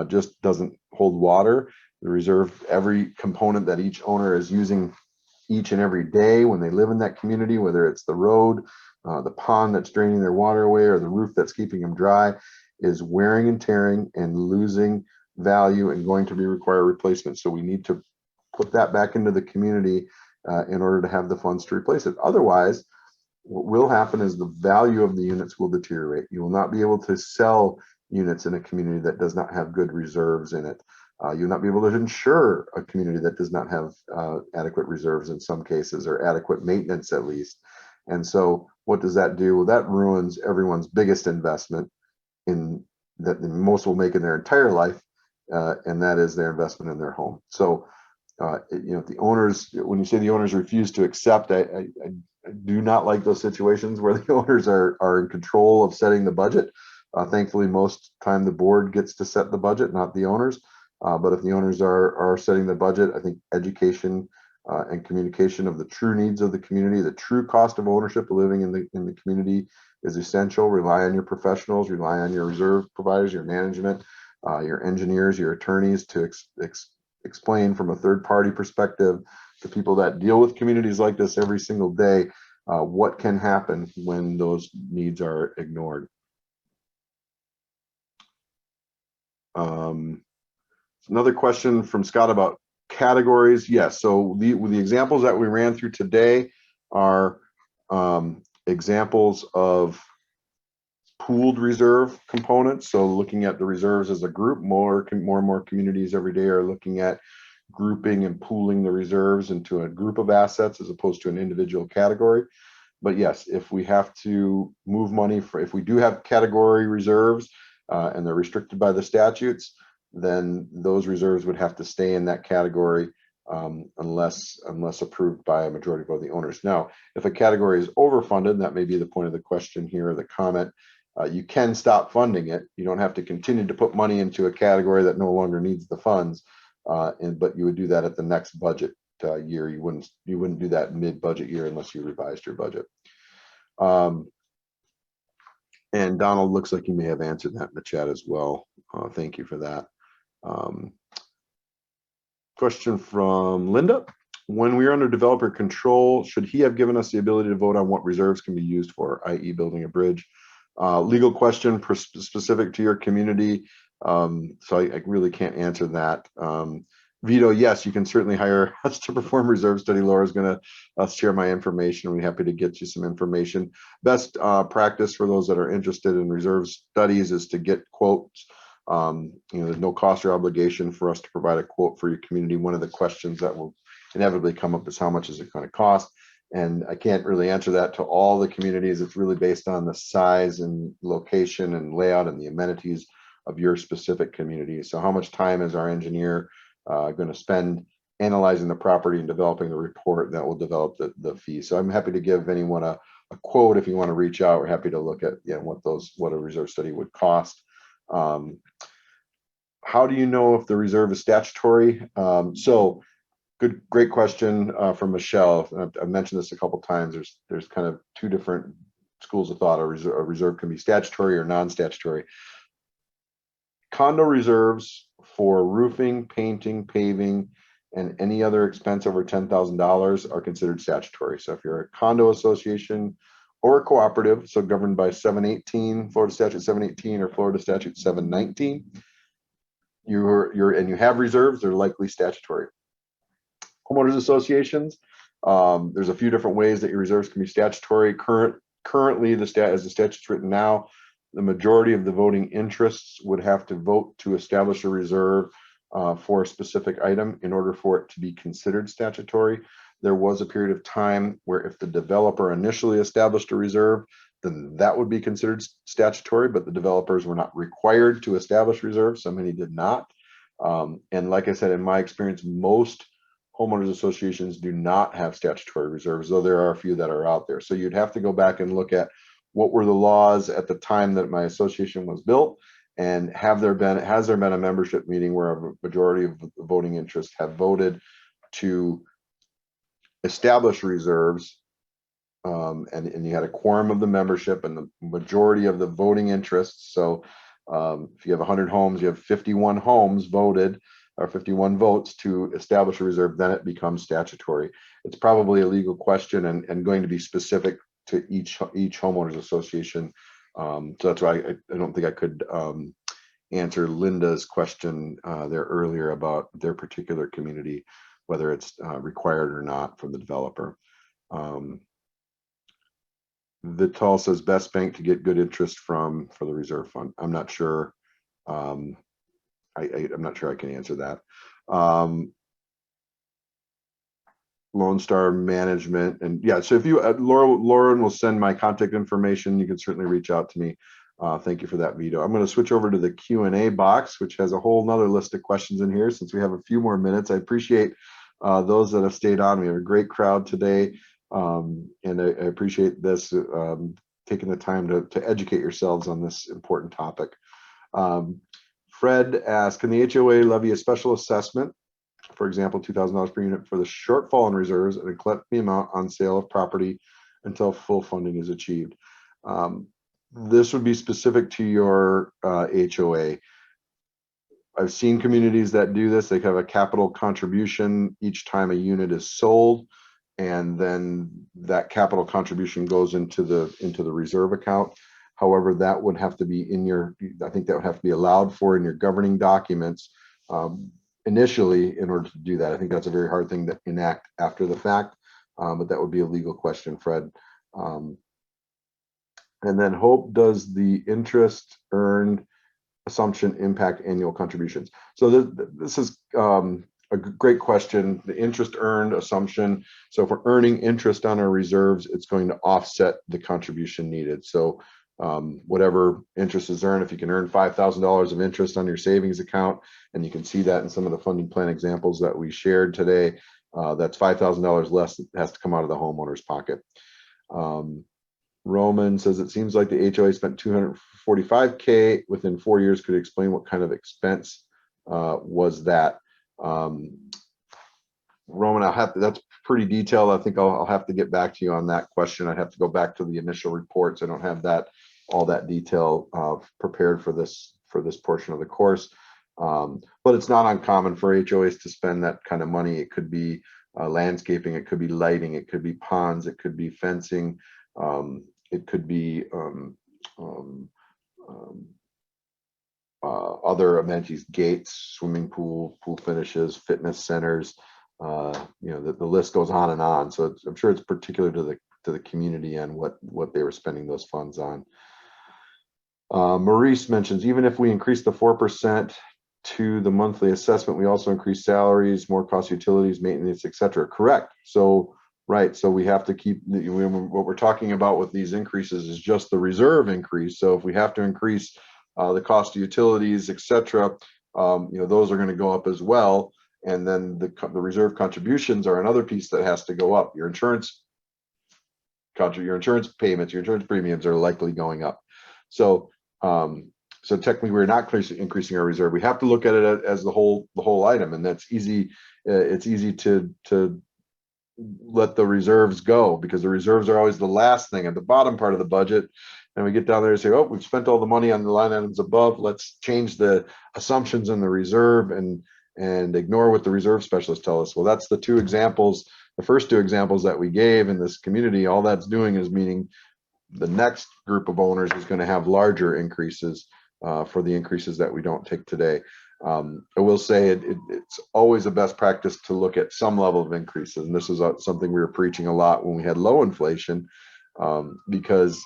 just doesn't hold water. The reserve, every component that each owner is using each and every day when they live in that community, whether it's the road, the pond that's draining their water away, or the roof that's keeping them dry, is wearing and tearing and losing value and going to be require replacement. So we need to put that back into the community in order to have the funds to replace it. Otherwise, what will happen is the value of the units will deteriorate. You will not be able to sell units in a community that does not have good reserves in it. You'll not be able to insure a community that does not have adequate reserves in some cases, or adequate maintenance at least. And so what does that do? Well, that ruins everyone's biggest investment in that most will make in their entire life, and that is their investment in their home. So if the owners, when you say the owners refuse to accept, I do not like those situations where the owners are in control of setting the budget. Thankfully, most time the board gets to set the budget, not the owners. But if the owners are setting the budget, I think education and communication of the true needs of the community, the true cost of ownership of living in the community is essential. Rely on your professionals, rely on your reserve providers, your management, your engineers, your attorneys to explain from a third-party perspective to people that deal with communities like this every single day what can happen when those needs are ignored. Another question from Scott about categories. Yes, so the examples that we ran through today are examples of pooled reserve components. So looking at the reserves as a group, more and more communities every day are looking at grouping and pooling the reserves into a group of assets as opposed to an individual category. But yes, if we have to move money if we do have category reserves and they're restricted by the statutes, then those reserves would have to stay in that category unless approved by a majority vote of the owners. Now, if a category is overfunded, that may be the point of the question here or the comment, you can stop funding it. You don't have to continue to put money into a category that no longer needs the funds, but you would do that at the next budget year. You wouldn't do that mid-budget year unless you revised your budget. And Donald looks like you may have answered that in the chat as well. Thank you for that. Question from Linda. When we are under developer control, should he have given us the ability to vote on what reserves can be used for, i.e. building a bridge? Legal question specific to your community. So I really can't answer that. Vito, yes, you can certainly hire us to perform reserve study. Laura's going to share my information. We're happy to get you some information. Best practice for those that are interested in reserve studies is to get quotes. There's no cost or obligation for us to provide a quote for your community. One of the questions that will inevitably come up is how much is it going to cost? And I can't really answer that to all the communities. It's really based on the size and location and layout and the amenities of your specific community. So how much time is our engineer going to spend analyzing the property and developing the report that will develop the fee? So I'm happy to give anyone a quote if you want to reach out. We're happy to look at what a reserve study would cost. How do you know if the reserve is statutory? So great question from Michelle. I've mentioned this a couple of times. There's kind of two different schools of thought. A reserve can be statutory or non-statutory. Condo reserves for roofing, painting, paving, and any other expense over $10,000 are considered statutory. So if you're a condo association or a cooperative, so governed by 718, Florida Statute 718 or Florida Statute 719, and you have reserves, they're likely statutory. Homeowners associations, there's a few different ways that your reserves can be statutory. Currently, as the statute's written now, the majority of the voting interests would have to vote to establish a reserve for a specific item in order for it to be considered statutory. There was a period of time where if the developer initially established a reserve, then that would be considered statutory, but the developers were not required to establish reserves. So many did not. And like I said, in my experience, most homeowners associations do not have statutory reserves, though there are a few that are out there. So you'd have to go back and look at what were the laws at the time that my association was built, and has there been a membership meeting where a majority of the voting interests have voted to establish reserves, and you had a quorum of the membership and the majority of the voting interests. So if you have 100 homes, you have 51 homes voted, or 51 votes to establish a reserve, then it becomes statutory. It's probably a legal question and going to be specific to each homeowners association. So that's why I don't think I could answer Linda's question there earlier about their particular community, whether it's required or not from the developer. Vital says best bank to get good interest for the reserve fund. I'm not sure. I'm not sure I can answer that. Lone Star Management, and yeah, so if you Lauren will send my contact information, you can certainly reach out to me. Thank you for that, Vito. I'm going to switch over to the Q&A box, which has a whole nother list of questions in here since we have a few more minutes. I appreciate those that have stayed on. We have a great crowd today, and I appreciate this, taking the time to educate yourselves on this important topic. Fred asked, can the HOA levy a special assessment, for example, $2,000 per unit for the shortfall in reserves and collect the amount on sale of property until full funding is achieved? This would be specific to your HOA. I've seen communities that do this. They have a capital contribution each time a unit is sold, and then that capital contribution goes into the reserve account. However, that would have to be I think that would have to be allowed for in your governing documents initially in order to do that. I think that's a very hard thing to enact after the fact, but that would be a legal question, Fred. And then Hope, does the interest earned assumption impact annual contributions? So this is a great question. The interest earned assumption. So if we're earning interest on our reserves, it's going to offset the contribution needed. So whatever interest is earned, if you can earn $5,000 of interest on your savings account, and you can see that in some of the funding plan examples that we shared today, that's $5,000 less that has to come out of the homeowner's pocket. Roman says, it seems like the HOA spent $245K within 4 years. Could you explain what kind of expense was that? Roman, that's pretty detailed. I think I'll have to get back to you on that question. I'd have to go back to the initial reports. I don't have all that detail prepared for this portion of the course. But it's not uncommon for HOAs to spend that kind of money. It could be landscaping, it could be lighting, it could be ponds, it could be fencing, it could be other amenities, gates, swimming pool finishes, fitness centers. The list goes on and on. So I'm sure it's particular to the community and what they were spending those funds on. Maurice mentions, even if we increase the 4% to the monthly assessment, we also increase salaries, more cost, utilities, maintenance, etc. Correct. So right. So we have to keep what we're talking about with these increases is just the reserve increase. So if we have to increase the cost of utilities, etc., those are going to go up as well. And then the reserve contributions are another piece that has to go up. Your insurance payments, your insurance premiums are likely going up. So technically, we're not increasing our reserve. We have to look at it as the whole item, and that's easy. It's easy to let the reserves go, because the reserves are always the last thing at the bottom part of the budget. And we get down there and say, oh, we've spent all the money on the line items above. Let's change the assumptions in the reserve, and and ignore what the reserve specialists tell us. Well, that's the two examples, the first two examples that we gave in this community. All that's doing is meaning the next group of owners is going to have larger increases for the increases that we don't take today. I will say it's always a best practice to look at some level of increases, and this is something we were preaching a lot when we had low inflation, because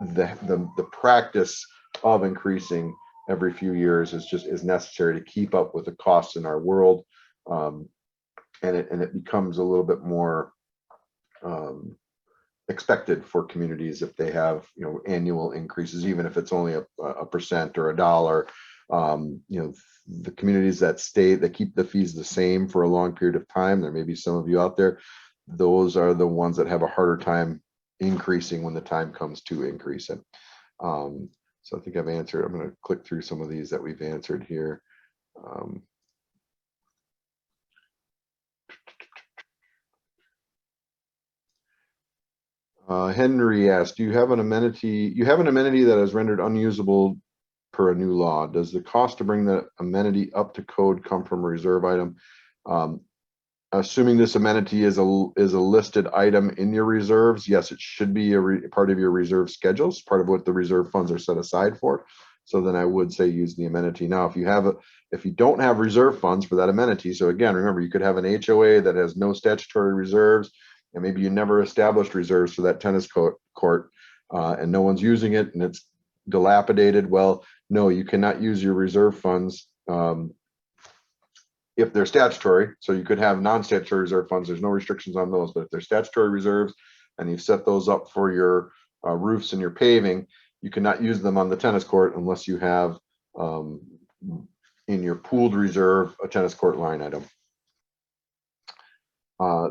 the practice of increasing every few years is necessary to keep up with the costs in our world, and it becomes a little bit more expected for communities if they have annual increases, even if it's only a percent or a dollar. The communities that keep the fees the same for a long period of time, there may be some of you out there, those are the ones that have a harder time increasing when the time comes to increase it. So I think I've answered. I'm going to click through some of these that we've answered here. Henry asked, do you have an amenity? You have an amenity that is rendered unusable per a new law. Does the cost to bring the amenity up to code come from a reserve item? Assuming this amenity is a listed item in your reserves, yes, it should be a part of your reserve schedules, part of what the reserve funds are set aside for. So then I would say use the amenity. Now, if you don't have reserve funds for that amenity, so again, remember, you could have an HOA that has no statutory reserves, and maybe you never established reserves for that tennis court, and no one's using it, and it's dilapidated. Well, no, you cannot use your reserve funds if they're statutory. So you could have non-statutory reserve funds. There's no restrictions on those, but if they're statutory reserves and you've set those up for your roofs and your paving, you cannot use them on the tennis court unless you have in your pooled reserve a tennis court line item.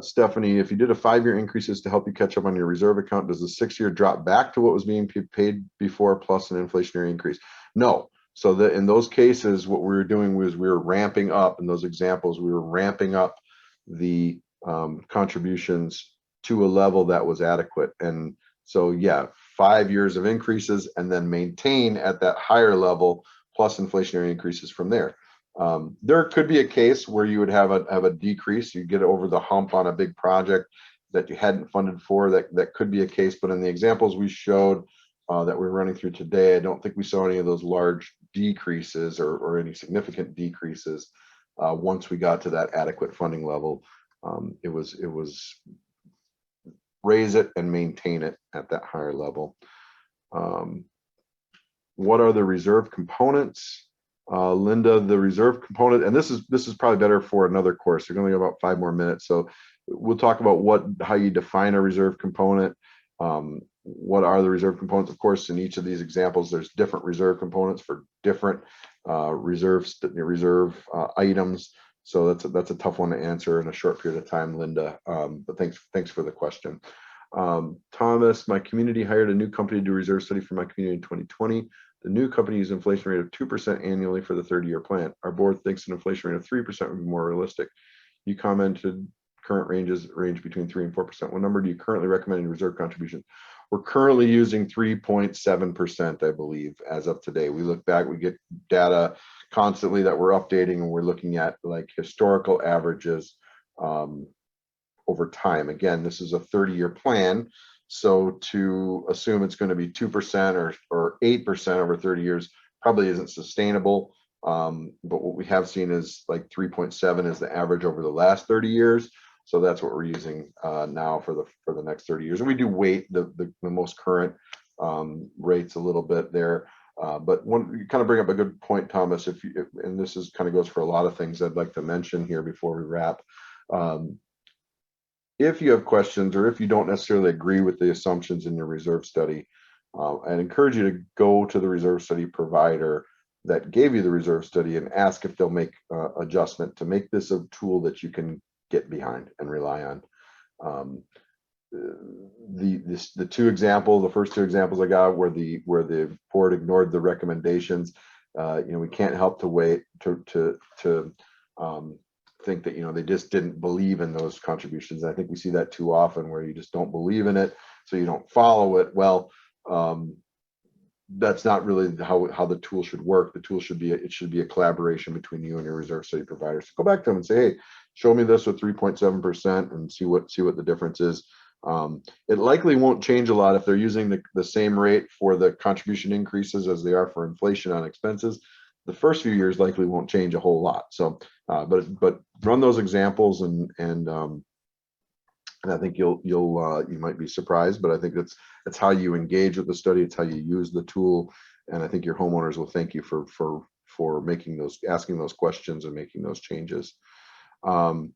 Stephanie, if you did a 5-year increases to help you catch up on your reserve account, does the 6-year drop back to what was being paid before plus an inflationary increase? No. So in those cases, what we were doing was we were ramping up, in those examples, we were ramping up the contributions to a level that was adequate. And so, yeah, 5 years of increases and then maintain at that higher level plus inflationary increases from there. There could be a case where you would have a decrease, you get over the hump on a big project that you hadn't funded for. That could be a case, but in the examples we showed that we're running through today, I don't think we saw any of those large decreases or any significant decreases once we got to that adequate funding level. It was raise it and maintain it at that higher level. What are the reserve components? Linda, the reserve component, and this is probably better for another course. We're only about 5 more minutes, so we'll talk about how you define a reserve component. What are the reserve components? Of course, in each of these examples, there's different reserve components for different reserve items. So that's a tough one to answer in a short period of time, Linda. But thanks for the question. Thomas, my community hired a new company to do reserve study for my community in 2020. The new company used an inflation rate of 2% annually for the 30-year plan. Our board thinks an inflation rate of 3% would be more realistic. You commented current ranges range between 3 and 4%. What number do you currently recommend in reserve contribution? We're currently using 3.7%, I believe, as of today. We look back, we get data constantly that we're updating, and we're looking at like historical averages over time. Again, this is a 30-year plan. So to assume it's going to be 2% or 8% over 30 years probably isn't sustainable. But what we have seen is like 3.7 is the average over the last 30 years. So that's what we're using now for the next 30 years. And we do weight the most current rates a little bit there. But you kind of bring up a good point, Thomas. And this is kind of goes for a lot of things I'd like to mention here before we wrap. If you have questions or if you don't necessarily agree with the assumptions in your reserve study, I'd encourage you to go to the reserve study provider that gave you the reserve study and ask if they'll make adjustment to make this a tool that you can get behind and rely on. The first two examples I got where the board ignored the recommendations. We can't help to wait to think that they just didn't believe in those contributions. I think we see that too often where you just don't believe in it, so you don't follow it. Well, that's not really how the tool should work. The tool should be a collaboration between you and your reserve study providers. So go back to them and say, hey, show me this with 3.7% and see what the difference is. It likely won't change a lot if they're using the same rate for the contribution increases as they are for inflation on expenses. The first few years likely won't change a whole lot. So, but run those examples and I think you might be surprised, but I think that's how you engage with the study. It's how you use the tool, and I think your homeowners will thank you for asking those questions and making those changes. Dan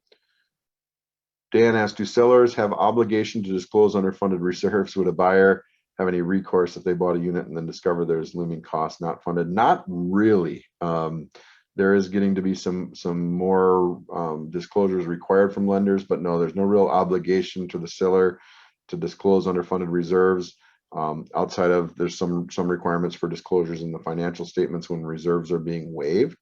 asked, do sellers have obligation to disclose underfunded reserves? Would a buyer have any recourse if they bought a unit and then discover there's looming costs not funded? Not really. There is getting to be some more disclosures required from lenders, but no, there's no real obligation to the seller to disclose underfunded reserves. Outside of, there's some requirements for disclosures in the financial statements when reserves are being waived,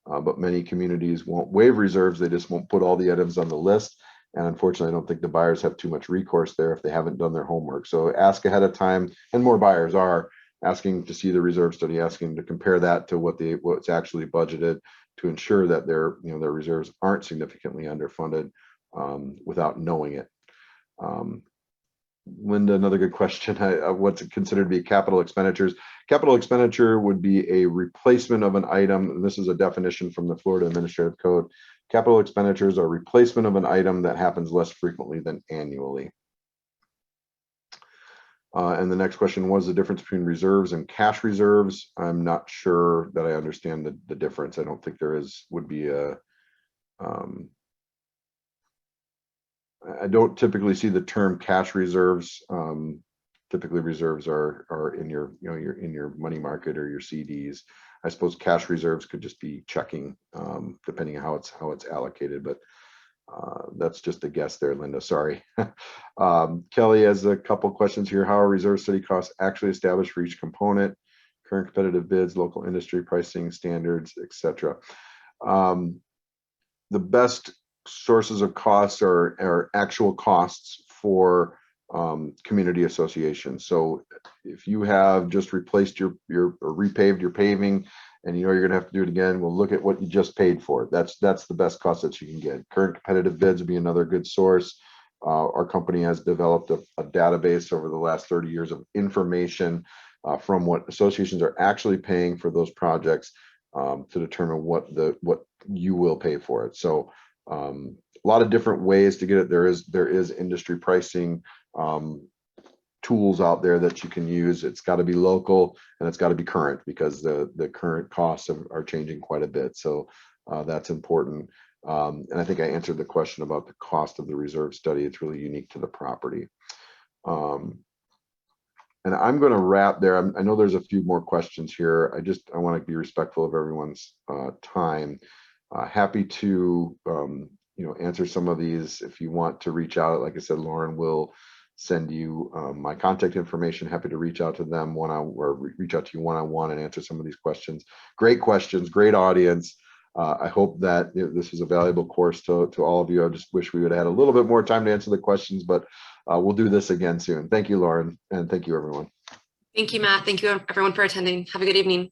but many communities won't waive reserves. They just won't put all the items on the list. And unfortunately, I don't think the buyers have too much recourse there if they haven't done their homework. So ask ahead of time, and more buyers are asking to see the reserve study, asking to compare that to what's actually budgeted to ensure that their reserves aren't significantly underfunded without knowing it. Linda, another good question. What's considered to be capital expenditures? Capital expenditure would be a replacement of an item. And this is a definition from the Florida Administrative Code. Capital expenditures are replacement of an item that happens less frequently than annually. And the next question was the difference between reserves and cash reserves. I'm not sure that I understand the difference. I don't think there would be a, I don't typically see the term cash reserves. Typically reserves are in your, in your money market or your CDs. I suppose cash reserves could just be checking, depending on how it's allocated, but that's just a guess there, Linda. Sorry. Kelly has a couple questions here. How are reserve study costs actually established for each component? Current competitive bids, local industry pricing standards, etc. The best sources of costs are actual costs for community associations. So if you have just replaced or repaved your paving and you're going to have to do it again, we'll look at what you just paid for. That's the best cost that you can get. Current competitive bids would be another good source. Our company has developed a database over the last 30 years of information from what associations are actually paying for those projects to determine what you will pay for it. So a lot of different ways to get it. There is industry pricing tools out there that you can use. It's got to be local and it's got to be current because the current costs are changing quite a bit. So that's important. And I think I answered the question about the cost of the reserve study. It's really unique to the property. And I'm going to wrap there. I know there's a few more questions here. I want to be respectful of everyone's time. Happy to answer some of these. If you want to reach out, like I said, Lauren will send you my contact information. Happy to reach out to them reach out to you one-on-one and answer some of these questions. Great questions, great audience. I hope that this was a valuable course to all of you. I just wish we would have had a little bit more time to answer the questions, but we'll do this again soon. Thank you, Lauren, and thank you, everyone. Thank you, Matt. Thank you, everyone, for attending. Have a good evening.